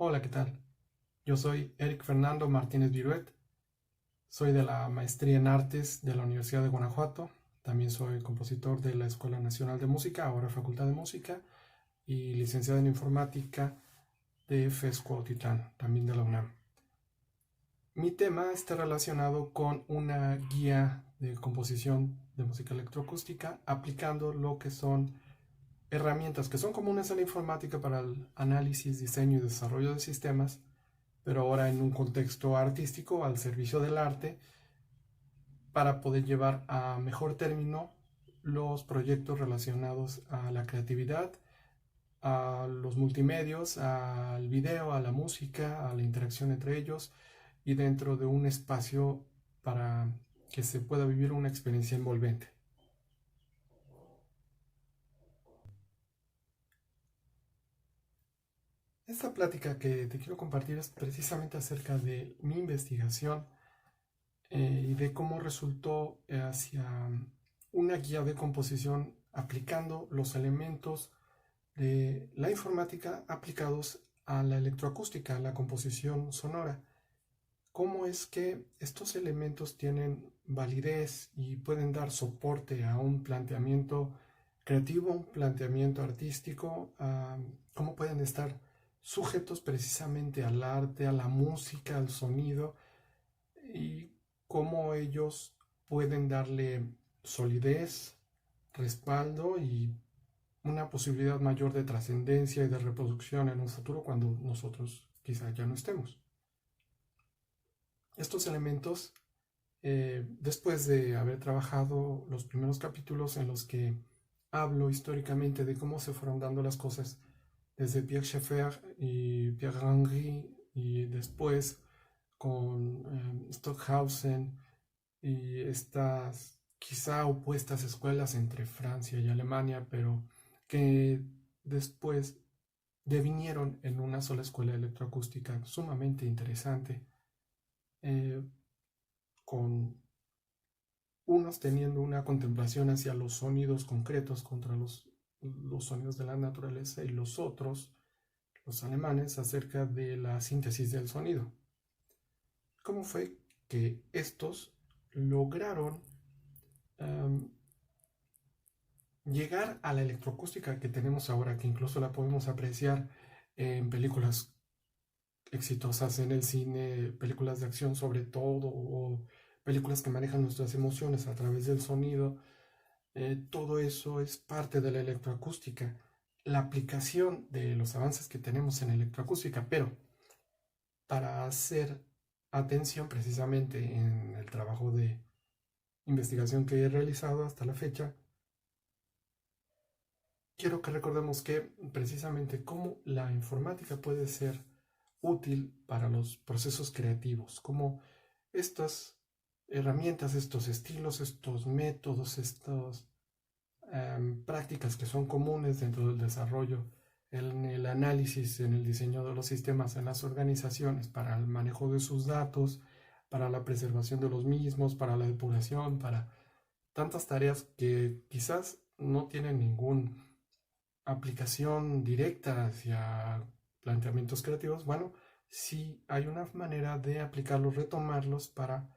Hola, ¿qué tal? Yo soy Eric Fernando Martínez Viruet, soy de la Maestría en Artes de la Universidad de Guanajuato, también soy compositor de la Escuela Nacional de Música, ahora Facultad de Música, y licenciado en Informática de FES Cuautitlán, también de la UNAM. Mi tema está relacionado con una guía de composición de música electroacústica aplicando lo que son herramientas que son comunes a la informática para el análisis, diseño y desarrollo de sistemas, pero ahora en un contexto artístico al servicio del arte para poder llevar a mejor término los proyectos relacionados a la creatividad, a los multimedios, al video, a la música, a la interacción entre ellos y dentro de un espacio para que se pueda vivir una experiencia envolvente. Esta plática que te quiero compartir es precisamente acerca de mi investigación y de cómo resultó hacia una guía de composición aplicando los elementos de la informática aplicados a la electroacústica, a la composición sonora. ¿Cómo es que estos elementos tienen validez y pueden dar soporte a un planteamiento creativo, un planteamiento artístico? ¿Cómo pueden estar sujetos precisamente al arte, a la música, al sonido? Y cómo ellos pueden darle solidez, respaldo y una posibilidad mayor de trascendencia y de reproducción en un futuro cuando nosotros quizá ya no estemos. Estos elementos, después de haber trabajado los primeros capítulos en los que hablo históricamente de cómo se fueron dando las cosas desde Pierre Schaeffer y Pierre Henry y después con Stockhausen y estas quizá opuestas escuelas entre Francia y Alemania, pero que después devinieron en una sola escuela electroacústica sumamente interesante, eh, con unos teniendo una contemplación hacia los sonidos concretos contra los sonidos de la naturaleza y los otros, los alemanes, acerca de la síntesis del sonido. ¿Cómo fue que estos lograron um, llegar a la electroacústica que tenemos ahora, que incluso la podemos apreciar en películas exitosas en el cine, películas de acción sobre todo, o películas que manejan nuestras emociones a través del sonido? Todo eso es parte de la electroacústica, la aplicación de los avances que tenemos en electroacústica, pero para hacer atención precisamente en el trabajo de investigación que he realizado hasta la fecha, quiero que recordemos que precisamente cómo la informática puede ser útil para los procesos creativos, cómo estas herramientas, estos estilos, estos métodos, estas prácticas que son comunes dentro del desarrollo, en el análisis, en el diseño de los sistemas, en las organizaciones, para el manejo de sus datos, para la preservación de los mismos, para la depuración, para tantas tareas que quizás no tienen ninguna aplicación directa hacia planteamientos creativos. Bueno, sí hay una manera de aplicarlos, retomarlos para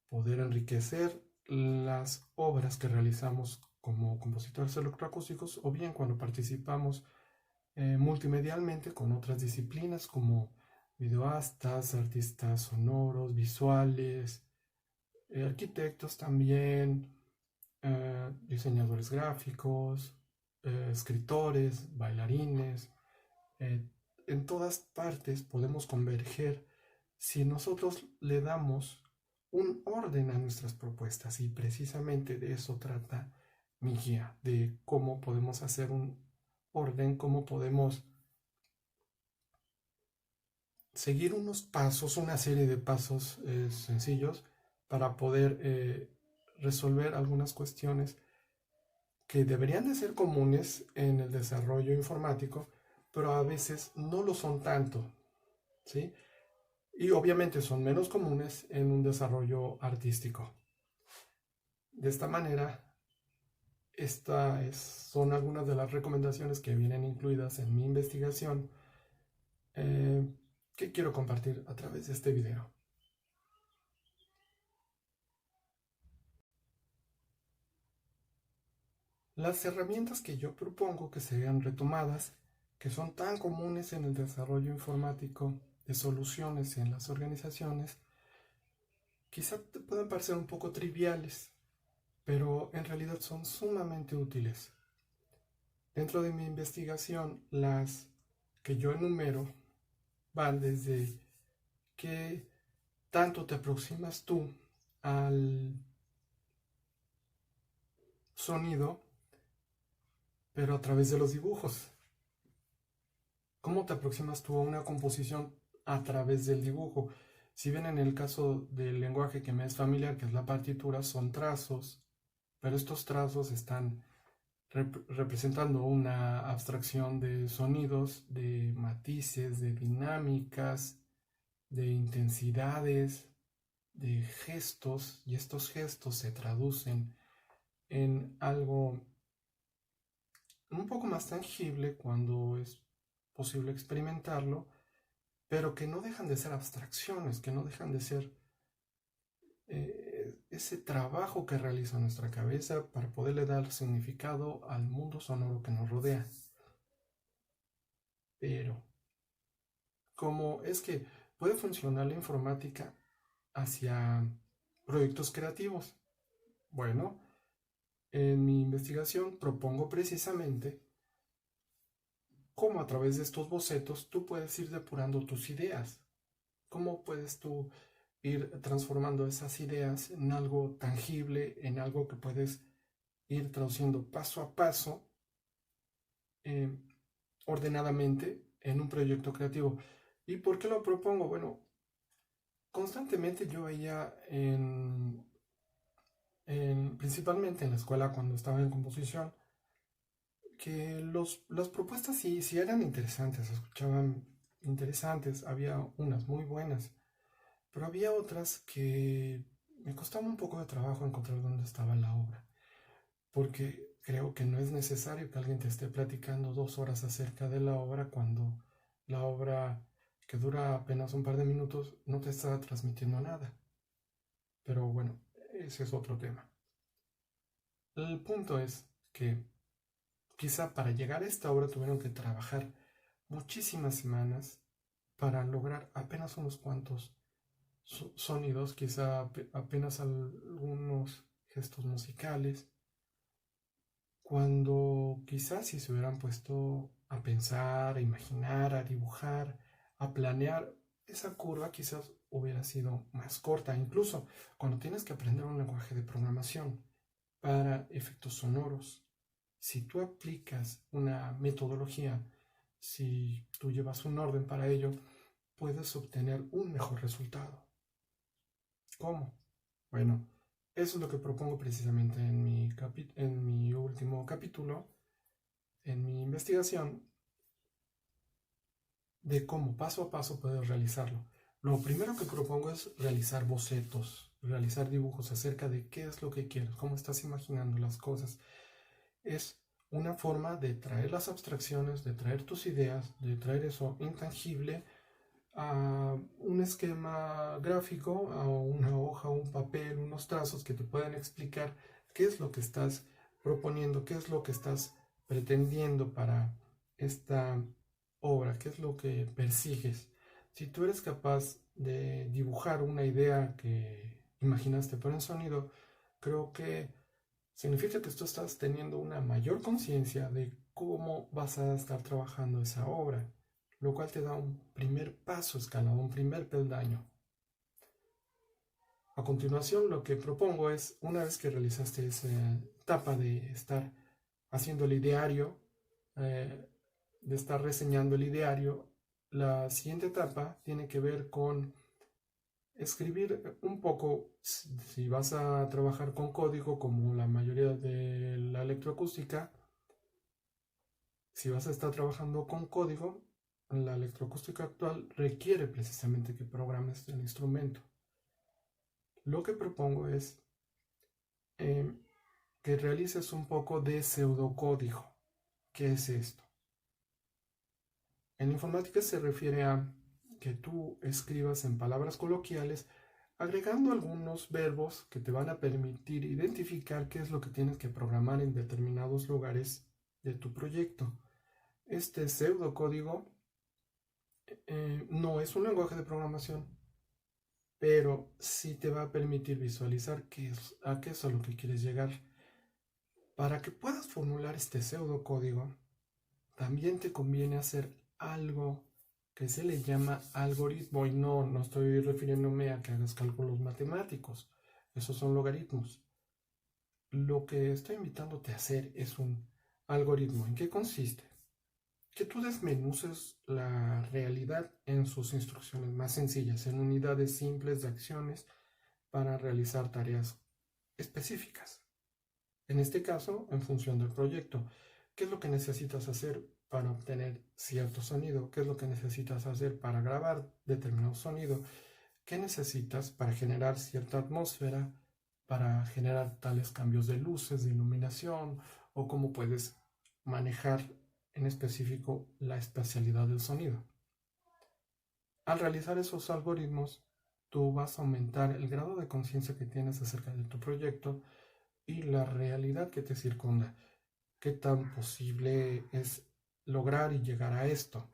poder enriquecer las obras que realizamos como compositores electroacústicos o bien cuando participamos multimedialmente con otras disciplinas como videoastas, artistas sonoros, visuales, arquitectos también, diseñadores gráficos, escritores, bailarines. eh, en todas partes podemos converger si nosotros le damos un orden a nuestras propuestas, y precisamente de eso trata mi guía, de cómo podemos hacer un orden, cómo podemos seguir unos pasos, una serie de pasos sencillos para poder resolver algunas cuestiones que deberían de ser comunes en el desarrollo informático, pero a veces no lo son tanto, ¿sí? Y obviamente son menos comunes en un desarrollo artístico. De esta manera, son algunas de las recomendaciones que vienen incluidas en mi investigación, que quiero compartir a través de este video. Las herramientas que yo propongo que sean retomadas, que son tan comunes en el desarrollo informático de soluciones en las organizaciones, quizá te puedan parecer un poco triviales, pero en realidad son sumamente útiles. Dentro de mi investigación, las que yo enumero van desde qué tanto te aproximas tú al sonido, pero a través de los dibujos. ¿Cómo te aproximas tú a una composición a través del dibujo? Si bien en el caso del lenguaje que me es familiar, que es la partitura, son trazos, pero estos trazos están representando una abstracción de sonidos, de matices, de dinámicas, de intensidades, de gestos, y estos gestos se traducen en algo un poco más tangible cuando es posible experimentarlo, pero que no dejan de ser abstracciones, que no dejan de ser ese trabajo que realiza nuestra cabeza para poderle dar significado al mundo sonoro que nos rodea. Pero, ¿cómo es que puede funcionar la informática hacia proyectos creativos? Bueno, en mi investigación propongo precisamente cómo a través de estos bocetos tú puedes ir depurando tus ideas. ¿Cómo puedes tú ir transformando esas ideas en algo tangible, en algo que puedes ir traduciendo paso a paso, eh, ordenadamente, en un proyecto creativo? ¿Y por qué lo propongo? Bueno, constantemente yo veía principalmente en la escuela cuando estaba en composición, que las propuestas sí eran interesantes, se escuchaban interesantes, había unas muy buenas, pero había otras que me costaba un poco de trabajo encontrar dónde estaba la obra, porque creo que no es necesario que alguien te esté platicando 2 horas acerca de la obra cuando la obra, que dura apenas un par de minutos, no te está transmitiendo nada. Pero bueno, ese es otro tema. El punto es que quizá para llegar a esta obra tuvieron que trabajar muchísimas semanas para lograr apenas unos cuantos sonidos, quizá apenas algunos gestos musicales, cuando quizás si se hubieran puesto a pensar, a imaginar, a dibujar, a planear, esa curva quizás hubiera sido más corta. Incluso cuando tienes que aprender un lenguaje de programación para efectos sonoros, si tú aplicas una metodología, si tú llevas un orden para ello, puedes obtener un mejor resultado. ¿Cómo? Bueno, eso es lo que propongo precisamente en mi último capítulo, en mi investigación, de cómo paso a paso puedes realizarlo. Lo primero que propongo es realizar bocetos, realizar dibujos acerca de qué es lo que quieres, cómo estás imaginando las cosas. Es una forma de traer las abstracciones, de traer tus ideas, de traer eso intangible a un esquema gráfico, a una hoja, un papel, unos trazos que te puedan explicar qué es lo que estás proponiendo, qué es lo que estás pretendiendo para esta obra, qué es lo que persigues. Si tú eres capaz de dibujar una idea que imaginaste por el sonido, creo que significa que tú estás teniendo una mayor conciencia de cómo vas a estar trabajando esa obra, lo cual te da un primer paso escalado, un primer peldaño. A continuación, lo que propongo es, una vez que realizaste esa etapa de estar haciendo el ideario, de estar reseñando el ideario, la siguiente etapa tiene que ver con escribir un poco, si vas a trabajar con código, como la mayoría de la electroacústica, si vas a estar trabajando con código, la electroacústica actual requiere precisamente que programes el instrumento. Lo que propongo es eh, que realices un poco de pseudocódigo. ¿Qué es esto? En informática se refiere a que tú escribas en palabras coloquiales, agregando algunos verbos que te van a permitir identificar qué es lo que tienes que programar en determinados lugares de tu proyecto. Este pseudocódigo no es un lenguaje de programación, pero sí te va a permitir visualizar a qué es a lo que quieres llegar. Para que puedas formular este pseudocódigo, también te conviene hacer algo que se le llama algoritmo, y no estoy refiriéndome a que hagas cálculos matemáticos, esos son logaritmos. Lo que estoy invitándote a hacer es un algoritmo. ¿En qué consiste? Que tú desmenuces la realidad en sus instrucciones más sencillas, en unidades simples de acciones para realizar tareas específicas. En este caso, en función del proyecto, ¿qué es lo que necesitas hacer para obtener cierto sonido? ¿Qué es lo que necesitas hacer para grabar determinado sonido? ¿Qué necesitas para generar cierta atmósfera, para generar tales cambios de luces, de iluminación, o cómo puedes manejar en específico la espacialidad del sonido? Al realizar esos algoritmos, tú vas a aumentar el grado de conciencia que tienes acerca de tu proyecto y la realidad que te circunda. ¿Qué tan posible es lograr y llegar a esto?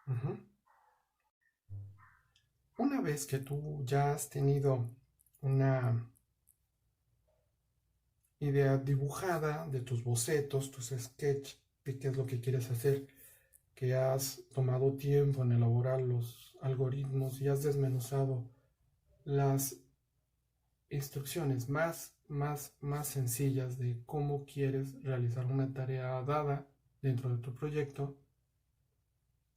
Uh-huh. Una vez que tú ya has tenido una idea dibujada de tus bocetos, tus sketches, de qué es lo que quieres hacer, que has tomado tiempo en elaborar los algoritmos y has desmenuzado las instrucciones más sencillas de cómo quieres realizar una tarea dada dentro de tu proyecto,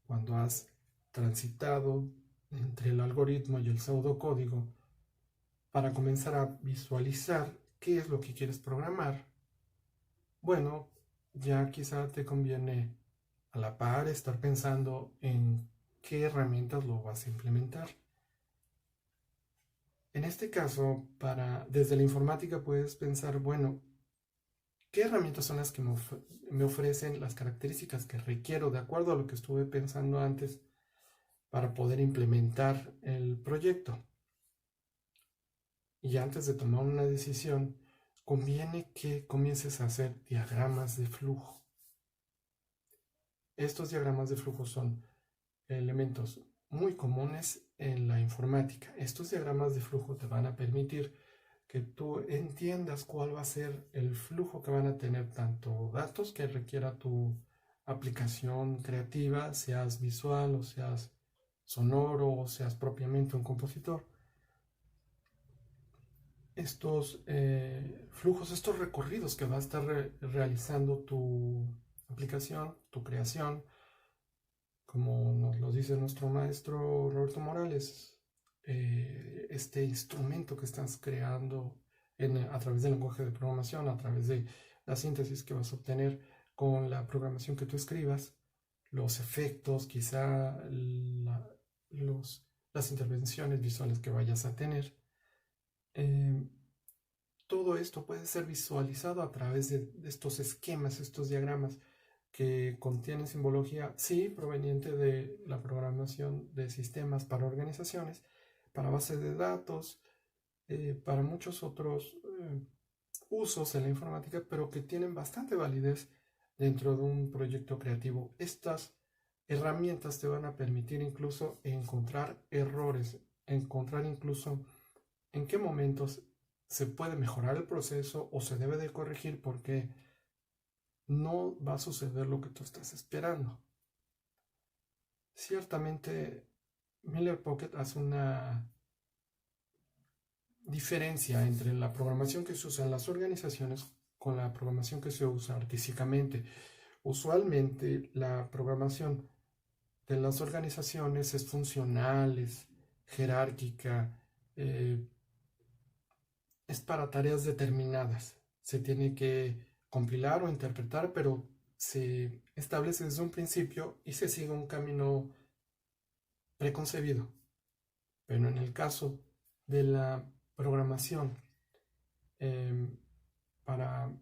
cuando has transitado entre el algoritmo y el pseudocódigo para comenzar a visualizar qué es lo que quieres programar, bueno, ya quizá te conviene a la par estar pensando en qué herramientas lo vas a implementar. En este caso, desde la informática puedes pensar, bueno, ¿qué herramientas son las que me ofrecen las características que requiero de acuerdo a lo que estuve pensando antes para poder implementar el proyecto? Y antes de tomar una decisión, conviene que comiences a hacer diagramas de flujo. Estos diagramas de flujo son elementos muy comunes en la informática. Estos diagramas de flujo te van a permitir que tú entiendas cuál va a ser el flujo que van a tener tanto datos que requiera tu aplicación creativa, seas visual o seas sonoro o seas propiamente un compositor. Estos flujos, estos recorridos que va a estar realizando tu aplicación, tu creación, como nos lo dice nuestro maestro Roberto Morales, este instrumento que estás creando a través del lenguaje de programación, a través de la síntesis que vas a obtener con la programación que tú escribas, los efectos, quizá las intervenciones visuales que vayas a tener. Todo esto puede ser visualizado a través de estos esquemas, estos diagramas que contienen simbología, sí, proveniente de la programación de sistemas para organizaciones, para bases de datos, para muchos otros usos en la informática, pero que tienen bastante validez dentro de un proyecto creativo. Estas herramientas te van a permitir incluso encontrar errores, encontrar incluso en qué momentos se puede mejorar el proceso o se debe de corregir porque no va a suceder lo que tú estás esperando. Ciertamente, Miller Pocket hace una diferencia entre la programación que se usa en las organizaciones con la programación que se usa artísticamente. Usualmente la programación de las organizaciones es funcional, es jerárquica, es para tareas determinadas. Se tiene que compilar o interpretar, pero se establece desde un principio y se sigue un camino preconcebido. Pero en el caso de la programación para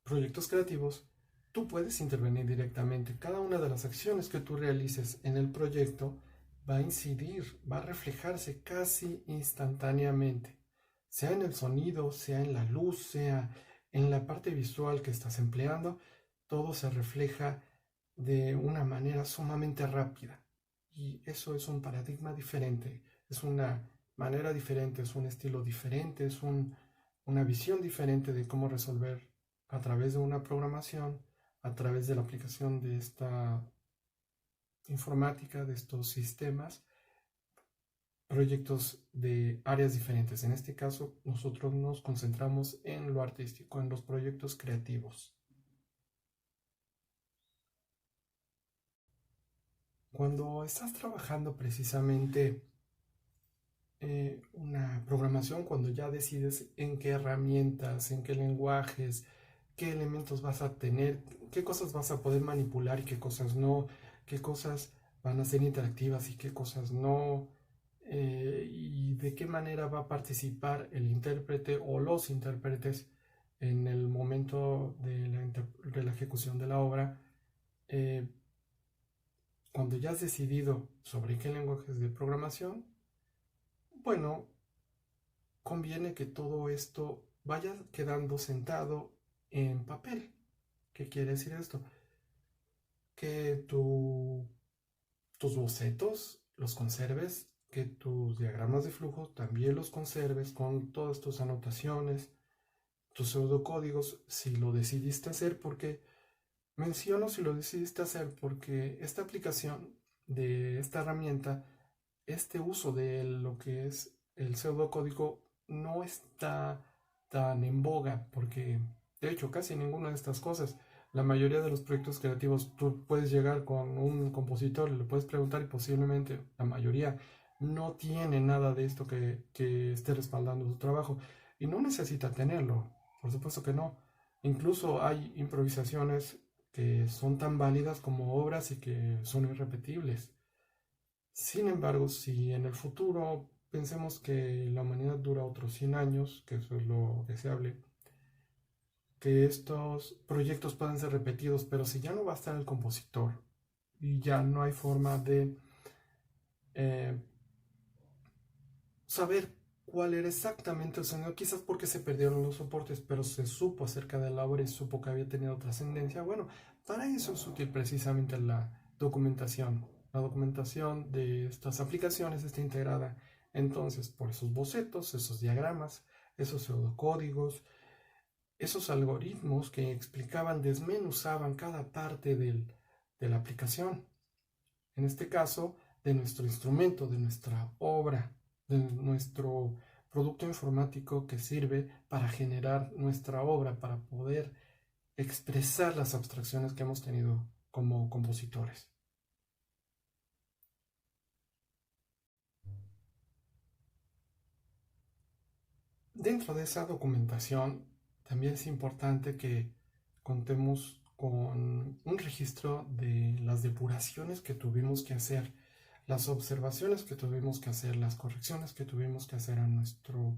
proyectos creativos, tú puedes intervenir directamente. Cada una de las acciones que tú realices en el proyecto va a incidir, va a reflejarse casi instantáneamente, sea en el sonido, sea en la luz, sea en la parte visual que estás empleando, todo se refleja de una manera sumamente rápida. Y eso es un paradigma diferente, es una manera diferente, es un estilo diferente, es una visión diferente de cómo resolver a través de una programación, a través de la aplicación de esta informática, de estos sistemas, proyectos de áreas diferentes. En este caso, nosotros nos concentramos en lo artístico, en los proyectos creativos. Cuando estás trabajando precisamente una programación, cuando ya decides en qué herramientas, en qué lenguajes, qué elementos vas a tener, qué cosas vas a poder manipular y qué cosas no, qué cosas van a ser interactivas y qué cosas no, y de qué manera va a participar el intérprete o los intérpretes en el momento de la ejecución de la obra. eh, Cuando ya has decidido sobre qué lenguajes de programación, bueno, conviene que todo esto vaya quedando sentado en papel. ¿Qué quiere decir esto? Que tus bocetos los conserves, que tus diagramas de flujo también los conserves con todas tus anotaciones, tus pseudocódigos, si lo decidiste hacer, porque menciono si lo decidiste hacer, porque esta aplicación de esta herramienta, este uso de lo que es el pseudocódigo no está tan en boga, porque de hecho casi ninguna de estas cosas, la mayoría de los proyectos creativos, tú puedes llegar con un compositor, le puedes preguntar y posiblemente la mayoría no tiene nada de esto que esté respaldando su trabajo y no necesita tenerlo, por supuesto que no. Incluso hay improvisaciones que son tan válidas como obras y que son irrepetibles. Sin embargo, si en el futuro pensemos que la humanidad dura otros 100 años, que eso es lo deseable, que estos proyectos puedan ser repetidos, pero si ya no va a estar el compositor y ya no hay forma de eh, saber cuál era exactamente el sonido, quizás porque se perdieron los soportes, pero se supo acerca de la obra y supo que había tenido trascendencia. Bueno, para eso es útil precisamente la documentación. La documentación de estas aplicaciones está integrada entonces por esos bocetos, esos diagramas, esos pseudocódigos, esos algoritmos que explicaban, desmenuzaban cada parte de la aplicación. En este caso, de nuestro instrumento, de nuestra obra, de nuestro producto informático que sirve para generar nuestra obra, para poder expresar las abstracciones que hemos tenido como compositores. Dentro de esa documentación, también es importante que contemos con un registro de las depuraciones que tuvimos que hacer, las observaciones que tuvimos que hacer, las correcciones que tuvimos que hacer a nuestro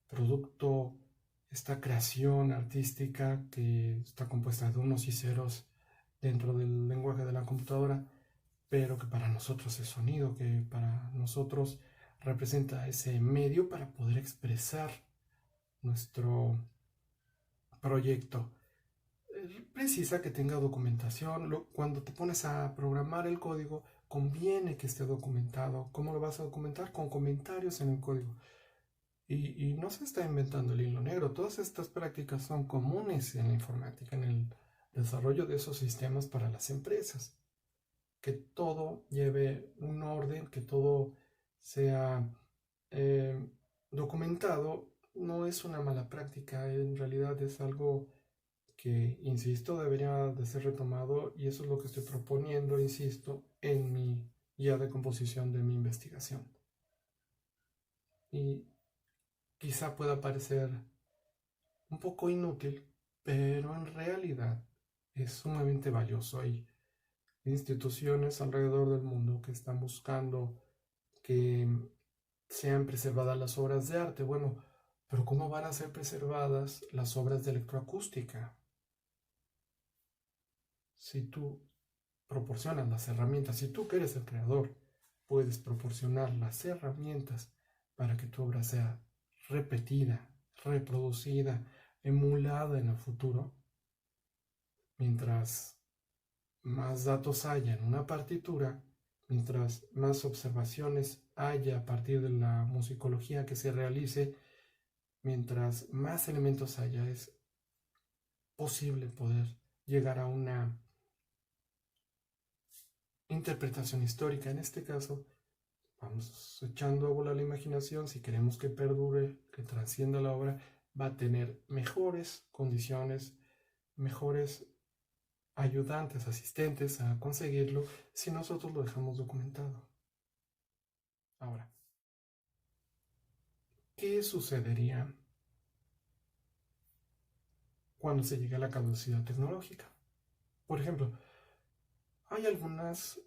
producto, esta creación artística que está compuesta de unos y ceros dentro del lenguaje de la computadora, pero que para nosotros es sonido, que para nosotros representa ese medio para poder expresar nuestro proyecto. Precisa que tenga documentación. Cuando te pones a programar el código, conviene que esté documentado. ¿Cómo lo vas a documentar? Con comentarios en el código. Y no se está inventando el hilo negro. Todas estas prácticas son comunes en la informática, en el desarrollo de esos sistemas para las empresas. Que todo lleve un orden, que todo sea eh, documentado, no es una mala práctica. En realidad es algo que, insisto, debería de ser retomado y eso es lo que estoy proponiendo, insisto, en mi guía de composición de mi investigación. Y quizá pueda parecer un poco inútil, pero en realidad es sumamente valioso. Hay instituciones alrededor del mundo que están buscando que sean preservadas las obras de arte. Bueno, pero ¿cómo van a ser preservadas las obras de electroacústica? Si tú proporcionas las herramientas, si tú que eres el creador puedes proporcionar las herramientas para que tu obra sea repetida, reproducida, emulada en el futuro, mientras más datos haya en una partitura, mientras más observaciones haya a partir de la musicología que se realice, mientras más elementos haya, es posible poder llegar a una interpretación histórica. En este caso, vamos echando a volar la imaginación. Si queremos que perdure, que trascienda la obra, va a tener mejores condiciones, mejores ayudantes, asistentes a conseguirlo si nosotros lo dejamos documentado. Ahora, ¿qué sucedería cuando se llegue a la caducidad tecnológica? Por ejemplo, hay algunas,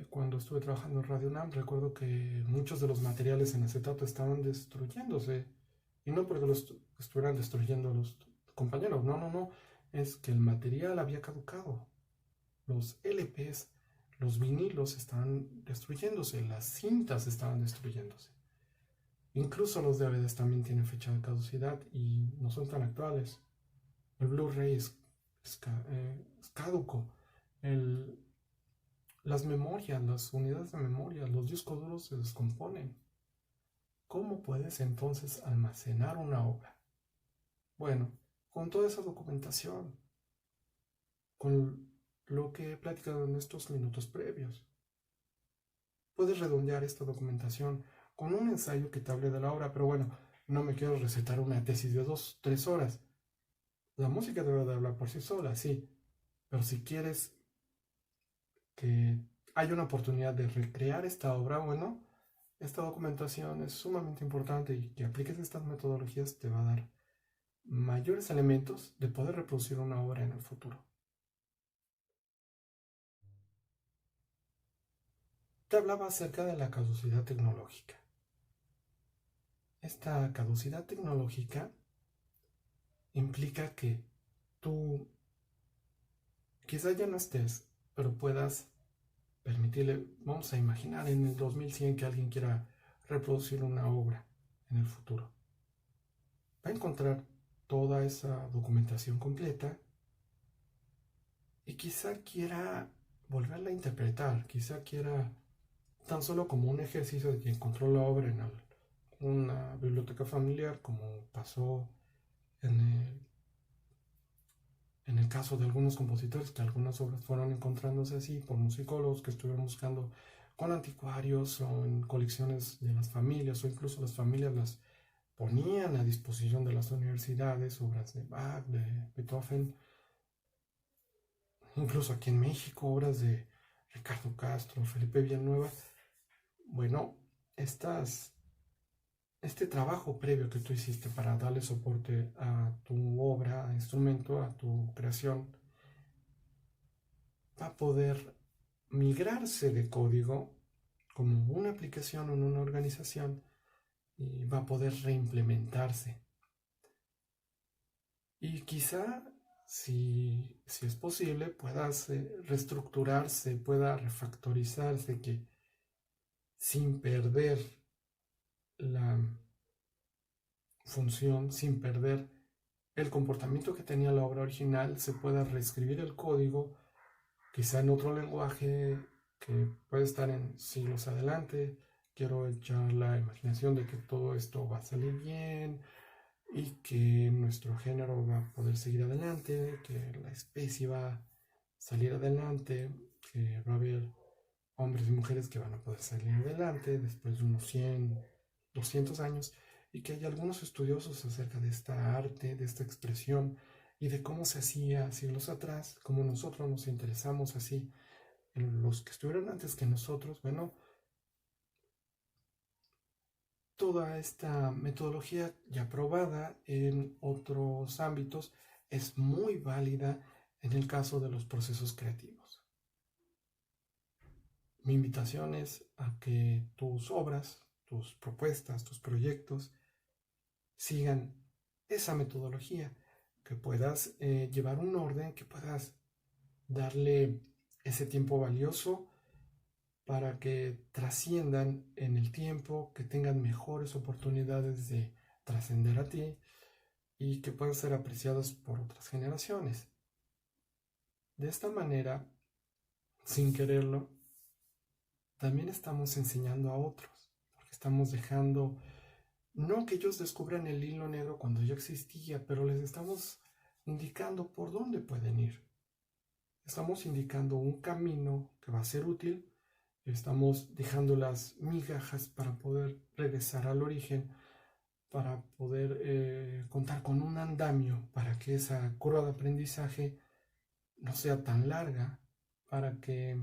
cuando estuve trabajando en Radio UNAM, recuerdo que muchos de los materiales en acetato estaban destruyéndose. Y no porque los estuvieran destruyendo los compañeros, no, es que el material había caducado. Los LPs, los vinilos estaban destruyéndose, las cintas estaban destruyéndose. Incluso los DVDs también tienen fecha de caducidad y no son tan actuales. El Blu-ray es caduco. Las memorias, las unidades de memoria, los discos duros se descomponen. ¿Cómo puedes entonces almacenar una obra? Bueno, con toda esa documentación, con lo que he platicado en estos minutos previos, puedes redondear esta documentación con un ensayo que te hable de la obra, pero bueno, no me quiero recetar una tesis de 2-3 horas. La música debe de hablar por sí sola, sí, pero si quieres que haya una oportunidad de recrear esta obra, bueno, esta documentación es sumamente importante y que apliques estas metodologías te va a dar mayores elementos de poder reproducir una obra en el futuro. Te hablaba acerca de la caducidad tecnológica. Esta caducidad tecnológica implica que tú quizá ya no estés, pero puedas permitirle, vamos a imaginar en el 2100 que alguien quiera reproducir una obra en el futuro. Va a encontrar toda esa documentación completa y quizá quiera volverla a interpretar, quizá quiera tan solo como un ejercicio de que encontró la obra en una biblioteca familiar, como pasó en el caso de algunos compositores, que algunas obras fueron encontrándose así por musicólogos que estuvieron buscando con anticuarios o en colecciones de las familias, o incluso las familias las ponían a disposición de las universidades, obras de Bach, de Beethoven, incluso aquí en México, obras de Ricardo Castro, Felipe Villanueva. Bueno, este trabajo previo que tú hiciste para darle soporte a tu obra, a instrumento, a tu creación, va a poder migrarse de código como una aplicación en una organización y va a poder reimplementarse. Y quizá, si es posible, pueda reestructurarse, pueda refactorizarse, que sin perder la función, sin perder el comportamiento que tenía la obra original, se pueda reescribir el código, quizá en otro lenguaje que puede estar en siglos adelante. Quiero echar la imaginación de que todo esto va a salir bien y que nuestro género va a poder seguir adelante, que la especie va a salir adelante, que va a haber hombres y mujeres que van a poder salir adelante después de unos 100, 200 años, y que hay algunos estudiosos acerca de esta arte, de esta expresión y de cómo se hacía siglos atrás, cómo nosotros nos interesamos así en los que estuvieron antes que nosotros. Bueno, toda esta metodología ya probada en otros ámbitos es muy válida en el caso de los procesos creativos. Mi invitación es a que tus obras, tus propuestas, tus proyectos sigan esa metodología, que puedas llevar un orden, que puedas darle ese tiempo valioso para que trasciendan en el tiempo, que tengan mejores oportunidades de trascender a ti y que puedan ser apreciados por otras generaciones. De esta manera, sin quererlo, también estamos enseñando a otros, porque estamos dejando, no que ellos descubran el hilo negro cuando ya existía, pero les estamos indicando por dónde pueden ir. Estamos indicando un camino que va a ser útil, estamos dejando las migajas para poder regresar al origen, para poder contar con un andamio para que esa curva de aprendizaje no sea tan larga, para que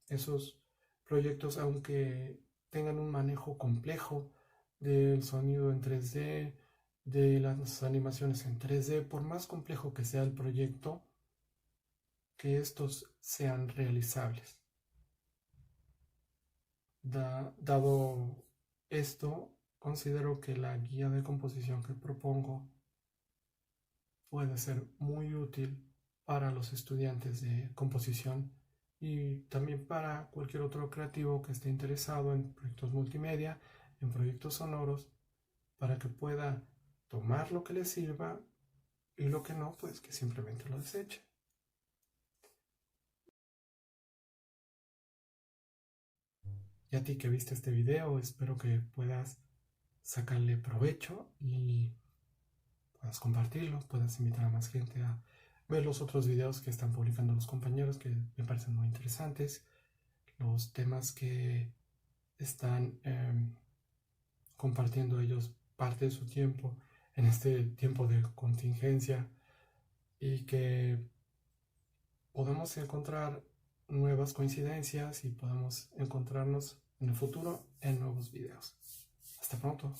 esos proyectos, aunque tengan un manejo complejo del sonido en 3D, de las animaciones en 3D, por más complejo que sea el proyecto, que estos sean realizables. Dado esto, considero que la guía de composición que propongo puede ser muy útil para los estudiantes de composición y también para cualquier otro creativo que esté interesado en proyectos multimedia, en proyectos sonoros, para que pueda tomar lo que le sirva y lo que no, pues que simplemente lo deseche. Y a ti que viste este video, espero que puedas sacarle provecho y puedas compartirlo, puedas invitar a más gente a ver los otros videos que están publicando los compañeros, que me parecen muy interesantes, los temas que están compartiendo ellos parte de su tiempo en este tiempo de contingencia, y que podemos encontrar nuevas coincidencias y podemos encontrarnos en el futuro en nuevos videos. Hasta pronto.